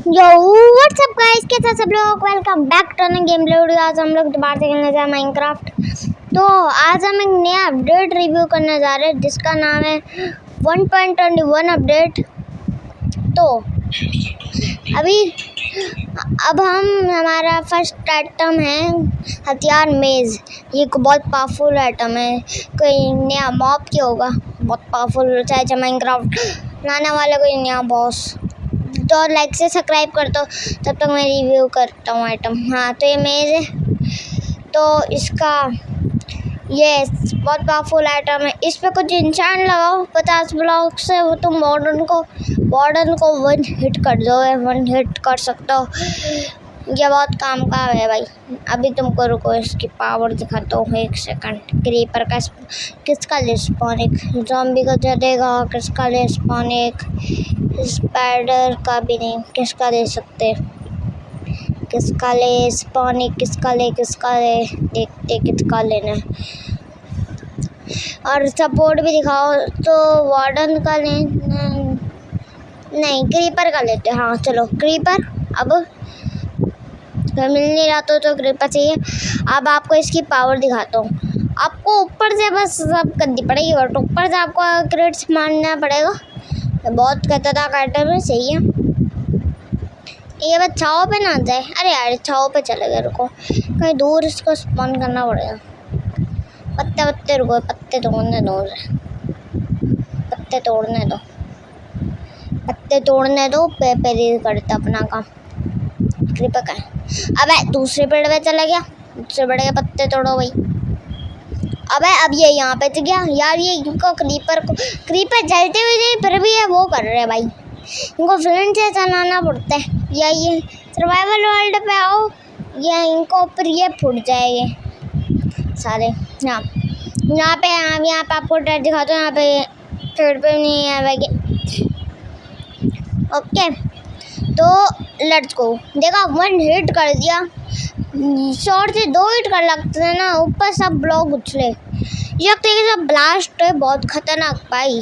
यो WhatsApp guys, कैसे हैं सब लोग। Welcome back to a game play video. आज हम लोग दोबारा से खेलने जा रहे हैं माइनक्राफ्ट। तो आज हम एक नया अपडेट रिव्यू करने जा रहे हैं जिसका नाम है 1.21 अपडेट। तो अब हमारा फर्स्ट आइटम है हथियार मेज़। ये बहुत पावरफुल आइटम है, कोई नया मॉब क्या होगा, बहुत पावरफुल चाहे माइनक्राफ्ट लाने वाले कोई नया बॉस। तो लाइक से सब्सक्राइब कर दो, तब तक मैं रिव्यू करता हूँ आइटम। हाँ, तो ये मेज़ है, तो इसका ये बहुत पावरफुल आइटम है। इस पे कुछ इंसान लगाओ 50 ब्लॉक से, वो तुम वार्डन को 1 हिट कर दो, 1 हिट कर सकते हो। ये बहुत काम का है भाई। अभी तुमको रुको, इसकी पावर दिखाता हूँ 1 सेकंड। क्रीपर का किसका ले स्पॉन एक, ज़ॉम्बी को चलेगा, किसका ले स्पॉन एक, स्पाइडर का भी नहीं, किसका ले सकते, किसका ले स्पॉन एक, किसका ले देखते किसका लेना है। और सपोर्ट भी दिखाओ, तो वार्डन का ले नहीं, क्रीपर का लेते। हाँ चलो क्रीपर। अब मिल नहीं रहा तो क्रीपर चाहिए। अब आपको इसकी पावर दिखाता हूँ। आपको ऊपर से बस सब करनी पड़ेगी, बट ऊपर से आपको क्रेट्स मारना पड़ेगा। बहुत खतरनाक आइटम है, सही है। ये बस छाव पे ना जाए। अरे यार छाव पे चले गए, रुको कहीं दूर इसको स्पॉन करना पड़ेगा। पत्ते रुको, पत्ते तोड़ने दो, पत्ते तोड़ने दो। पेपर करता अपना काम। क्रीपर का है। अबे दूसरे पेड़ पे चला गया, दूसरे पेड़ के पत्ते तोड़ो भाई। अबे अब ये यहाँ पे तो गया यार। ये इनको क्रीपर जलते हुए नहीं, फिर भी ये वो कर रहे हैं भाई। इनको फ्रेंड से चलाना पड़ता है। या ये सर्वाइवल वर्ल्ड पे आओ, या इनको फिर ये फूट जाएंगे सारे। यहाँ पे आपको ट्रेड दिखाता हूँ। यहाँ पे पेड़ पे नहीं आएगा। ओके, तो लेट्स गो। देखा 1 हिट कर दिया। शॉर्ट से 2 हिट कर लगते हैं ना, ऊपर सब ब्लॉक उछले। ये सब ब्लास्ट है, बहुत खतरनाक भाई।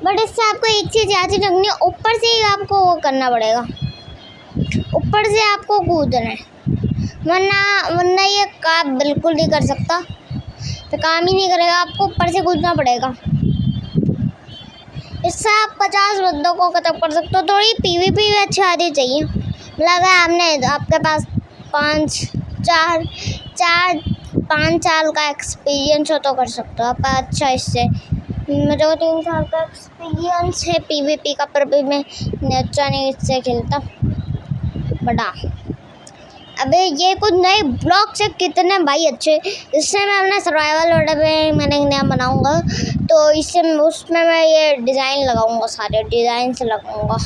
बट इससे आपको एक चीज़ याद रखनी है, ऊपर से ही आपको वो करना पड़ेगा, ऊपर से आपको कूदना है, वरना ये काम बिल्कुल नहीं कर सकता, तो काम ही नहीं करेगा। आपको ऊपर से कूदना पड़ेगा। इससे आप 50 बंदों को खत्म कर सकते हो। थोड़ी PvP भी अच्छी आनी चाहिए। लगा आपने आपके पास 5 साल का एक्सपीरियंस हो तो कर सकते हो आप अच्छा। इससे मेरे को 3 साल का एक्सपीरियंस है PvP का, पर भी मैं अच्छा नहीं इससे खेलता बड़ा। अबे ये कुछ नए ब्लॉक से कितने भाई अच्छे। इससे मैं अपना सर्वाइवल वर्ल्ड पे मैंने नया बनाऊंगा, तो इससे उसमें मैं ये डिज़ाइन लगाऊंगा, सारे डिज़ाइन से लगाऊंगा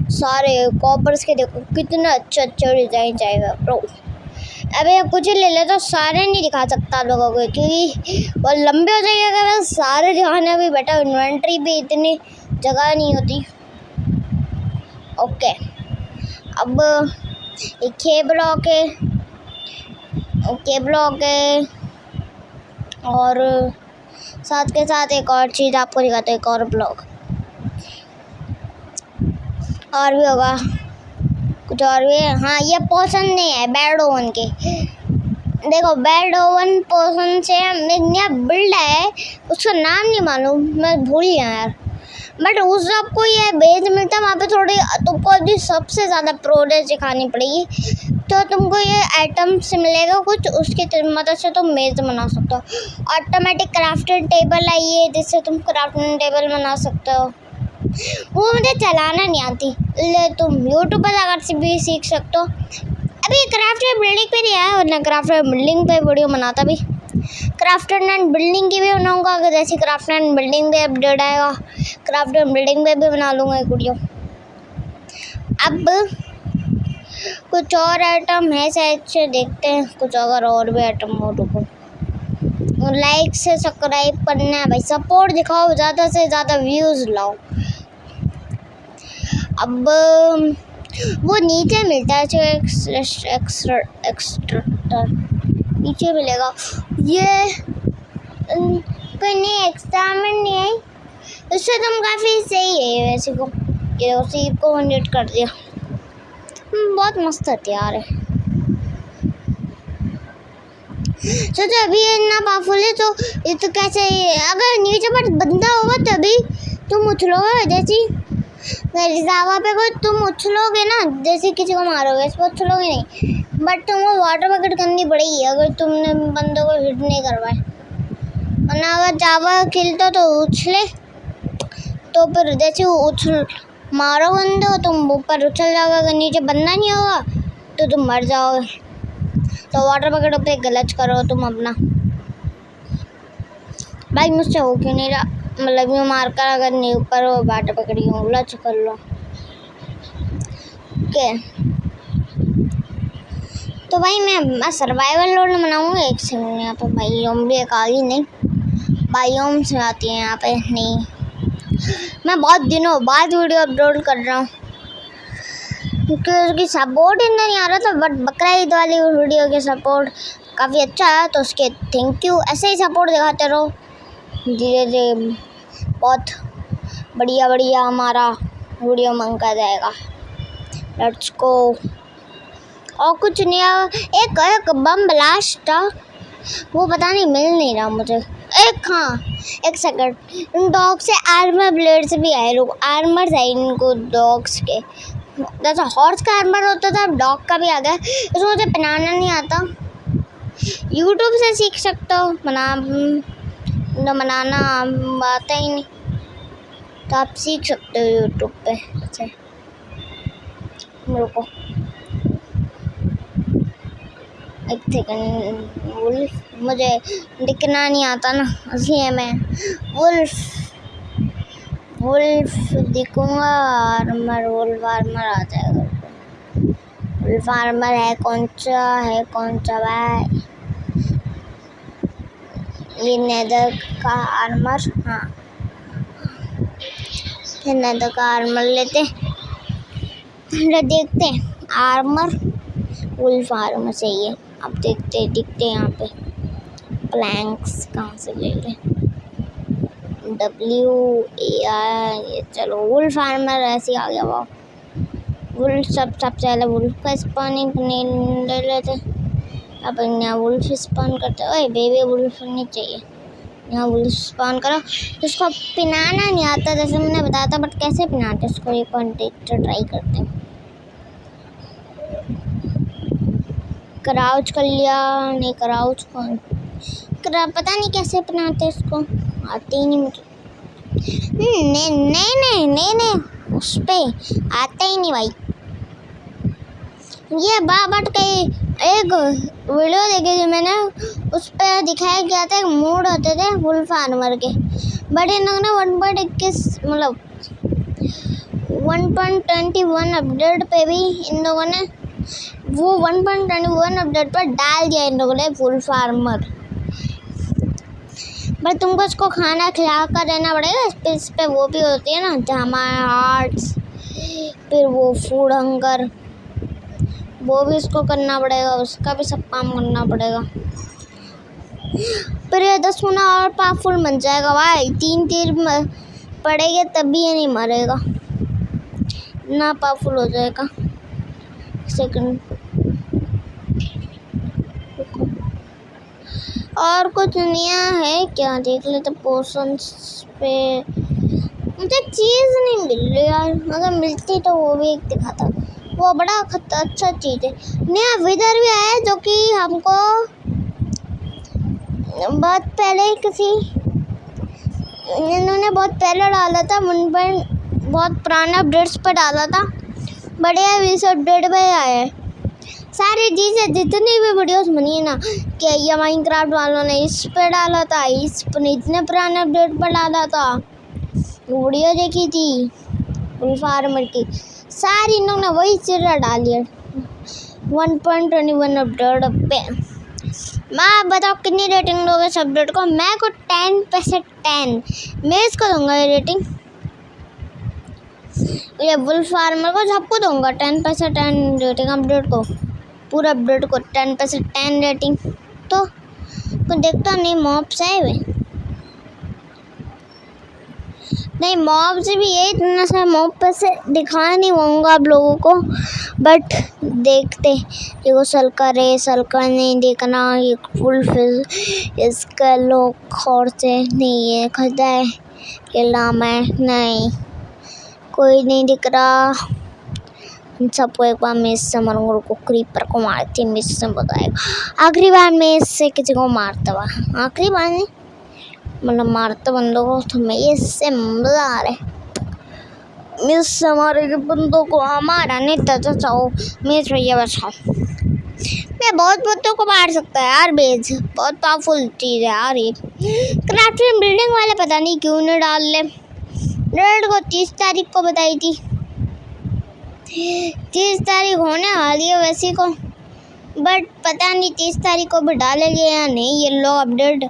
सारे कॉपर्स के। देखो कितना अच्छा डिज़ाइन जाएगा ब्रो। अबे कुछ ले ले तो सारे नहीं दिखा सकता लोगों को, क्योंकि बहुत लंबे हो जाएगा। अगर सारे दिखाने भी बेटा, इन्वेंट्री भी इतनी जगह नहीं होती। ओके, अब एक ब्लॉक है, और साथ के साथ एक और चीज़ आपको दिखाते हैं, एक और ब्लॉक और भी होगा, कुछ और भी है। हाँ, ये पोशन नहीं है बैड ओवन के। देखो बैड ओवन पोशन से एक नया बिल्ड है, उसका नाम नहीं मालूम, मैं भूल गया यार। बट उस आपको ये बेज मिलता है, वहाँ पे थोड़ी तुमको अभी सबसे ज़्यादा प्रोग्रेस दिखानी पड़ेगी, तो तुमको ये आइटम से मिलेगा कुछ, उसकी मदद से तुम मेज़ बना सकते हो। ऑटोमेटिक क्राफ्टिंग टेबल आई है, जिससे तुम क्राफ्टिंग टेबल बना सकते हो। वो मुझे चलाना नहीं आती, ले तुम यूट्यूब पर जाकर से भी सीख सकते हो। अभी क्राफ्टेड बिल्डिंग पे नहीं आया, वरना क्राफ्टेड बिल्डिंग पे वीडियो बनाता भी। क्राफ्टेड एंड बिल्डिंग की भी बनाऊंगा, अगर जैसे क्राफ्टेड एंड बिल्डिंग पे अपडेट आएगा, क्राफ्टेड बिल्डिंग पे भी बना लूँगा एक वीडियो। अब कुछ और आइटम है शायद से, देखते हैं कुछ अगर और भी आइटम हो। रुको, लाइक से सब्सक्राइब करना है भाई, सपोर्ट दिखाओ, ज़्यादा से ज़्यादा व्यूज़ लाओ। अब वो नीचे मिलता है जो एक्सट्रैक्टर नीचे मिलेगा। ये कोई नहीं एक्सपेरिमेंट नहीं है, उससे तुम काफ़ी सही है वैसे को। ये उसी को 100 कर दिया। बहुत मस्त हथियार है। सोचो अभी ये इतना पावरफुल है तो ये तो कैसे, अगर नीचे पर बंदा होगा तभी तुम उछलोगे। जैसे जावा पे कोई तुम उछलोगे ना, जैसे किसी को मारोगे इस पर उछलोगे नहीं, बट तुमको वाटर बकेट करनी पड़ेगी अगर तुमने बंदों को हिट नहीं करवाए। वरना अगर जावा खेलता तो उछले तो फिर जैसे उछल मारो बंदे को तुम ऊपर उछल जाओगे, अगर नीचे बंदा नहीं होगा तो तुम मर जाओगे। तो वाटर बकेट पे गलत करो तुम अपना। भाई मुझसे हो क्यों नहीं रहा, मतलब यूँ मार कर अगर नहीं ऊपर हो वाटर बकेट यूँ उलझ कर लो। ओके तो भाई मैं सर्वाइवल रोड बनाऊँगा। एक सेकंड, यहाँ पे बायोम भी एक आगे नहीं, बायोम से आती है यहाँ पे नहीं। मैं बहुत दिनों बाद वीडियो अपलोड कर रहा हूँ क्योंकि उसकी सपोर्ट इतना नहीं आ रहा था, बट बकरा ईद वाली वीडियो के सपोर्ट काफ़ी अच्छा है तो उसके थैंक यू। ऐसे ही सपोर्ट दिखाते रहो, धीरे धीरे बहुत बढ़िया बढ़िया हमारा वीडियो मंगा जाएगा। Let's go. और कुछ नहीं, एक बम ब्लास्ट था वो पता नहीं मिल नहीं रहा मुझे। एक सेकंड, इन डॉग से आर्मर ब्लेड्स भी आए, लोग आर्मर है इनको डॉग्स के, जैसा हॉर्स का आर्मर होता था अब डॉग का भी आ गया। इसको मुझे बनाना नहीं आता, यूट्यूब से सीख सकते हो। बनाना आता ही नहीं तो आप सीख सकते हो यूट्यूब पे से। मेरे को एक सेकंड, वुल्फ मुझे दिखना नहीं आता ना, इसलिए मैं वुल्फ दिखूंगा। वुल्फ आर्मर आ जाएगा। वुल्फ आर्मर है कौन सा भाई, ये नेदर का आर्मर। हाँ नेदर का आर्मर लेते देखते हैं। आर्मर वुल्फ आर्मर चाहिए। अब दिखते यहाँ पे प्लैंक्स कहाँ से ले लें, WAI। ये चलो वुल्फ आर्मर ऐसे आ गया। वाह वुल्फ सबसे पहले वुल्फ का स्पॉनिंग ले लेते, अब यहाँ वुल्फ स्पॉन करते। ओए बेबी वुल्फ नहीं चाहिए, यहाँ वुल्फ स्पॉन करो। इसको पिनाना नहीं आता जैसे मैंने बताया था, बट कैसे पिनाते इसको एक ट्राई करते हैं। क्राउच कर लिया, नहीं क्राउच कौन पता नहीं कैसे बनाते इसको, आते ही नहीं मुझे। नहीं उस पे आता ही नहीं भाई। ये बट कहीं एक वीडियो देखी थी मैंने, उस पर दिखाया गया था मोड होते थे वुल्फ आर्मर के, बट इन लोगों ने 1.21 मतलब 1.21 अपडेट पे भी इन लोगों ने वो 1.21 अपडेट पर डाल दिया इन लोगों ने वुल्फ आर्मर। बट तुमको इसको खाना खिला कर देना पड़ेगा। इस पे वो भी होती है ना हमारे हार्ट्स, फिर वो फूड हंगर, वो भी इसको करना पड़ेगा, उसका भी सब काम करना पड़ेगा। फिर ये 10 गुना और पावरफुल बन जाएगा भाई। 3 तीर पड़ेगा तभी ये नहीं मरेगा, ना पावरफुल हो जाएगा। सेकंड और कुछ दुनिया है क्या, देख लेते पोशंस पे। मुझे चीज़ नहीं मिल रही यार, अगर मिलती तो वो भी एक दिखाता, वो बड़ा अच्छा चीज़ है। नया विदर भी आया जो कि हमको बहुत पहले इन्होंने बहुत पहले डाला था, मुन पर बहुत पुराना अपडेट्स पर डाला था, बढ़िया इस अपडेट पे आया है। सारी चीज़ें जितनी भी वीडियोस बनी है ना, कि ये माइनक्राफ्ट वालों ने इस पे डाला था, इस पर इतने पुराने अपडेट पर डाला था, वीडियो देखी थी वुल्फ आर्मर की, सारी इन लोगों ने वही चीज़ डाली है 1.21 अपडेट पे। मैं बताओ कितनी रेटिंग दोगे इस अपडेट को? मैं को 10 पे से 10 मैं इसको दूंगा ये रेटिंग। ये वुल्फ आर्मर को सबको दूंगा 10 पे से 10 रेटिंग। अपडेट को पूरा अपडेट को 10 पे से 10 रेटिंग। तो देखता नहीं मॉब्स है वे, नहीं, मॉब से भी यही इतना सा मॉब पे से दिखाया नहीं होगा आप लोगों को, बट देखते। देखो सलकर नहीं देखना, ये फुल फिल इसका लोग और से नहीं है खदा है ये नाम है नहीं, कोई नहीं दिख रहा। इन सबको एक बार मैं इससे मरूंगा को क्रीपर को मारती मैं इससे बताएगा। आखिरी बार मैं इससे किसी को मारता हुआ, आखिरी बार नहीं मतलब मारते बंदों को, तो मैं इससे मजा आ रहा है। मिस हमारे के बंदों को हमारा नहीं तो चाहो मिस भैया बचाओ। मैं बहुत बंदों को मार सकता है यार, बेज बहुत पावरफुल चीज़ है यार ये। क्राफ्टिंग बिल्डिंग वाले पता नहीं क्यों नहीं डाल ले, डेट को 30 तारीख को बताई थी, 30 तारीख होने वाली है वैसे को, बट पता नहीं 30 तारीख को भी डालेंगे या नहीं ये लोग अपडेट।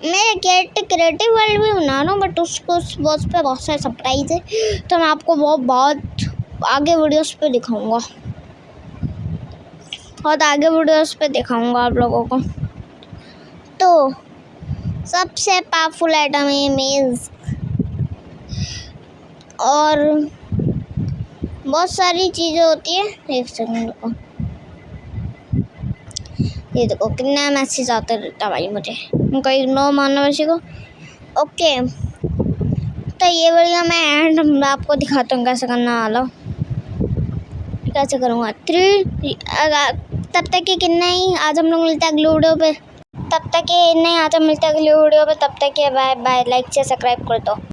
मैं क्रिएटिव वर्ल्ड भी बना रहा हूँ, बट उसको उस पे बहुत सारे सरप्राइज है, तो मैं आपको बहुत आगे वीडियोस पे दिखाऊंगा, बहुत आगे वीडियोस पे दिखाऊंगा आप लोगों को। तो सबसे पावरफुल आइटम है मेज, और बहुत सारी चीज़ें होती है। एक सेकंड को, ये देखो कितना मैसेज आता रहता भाई मुझे, उनका इग्नोर मारना वैसे को। ओके, तो ये वीडियो मैं एंड आपको दिखाता हूँ कैसे करना वाला, कैसे करूँगा 3। तब तक के कितना ही आज हम लोग मिलते हैं अगले वीडियो पे, तब तक के नहीं आज हम मिलते हैं अगले वीडियो पे, तब तक के बाय बाय, लाइक से सब्सक्राइब कर दो।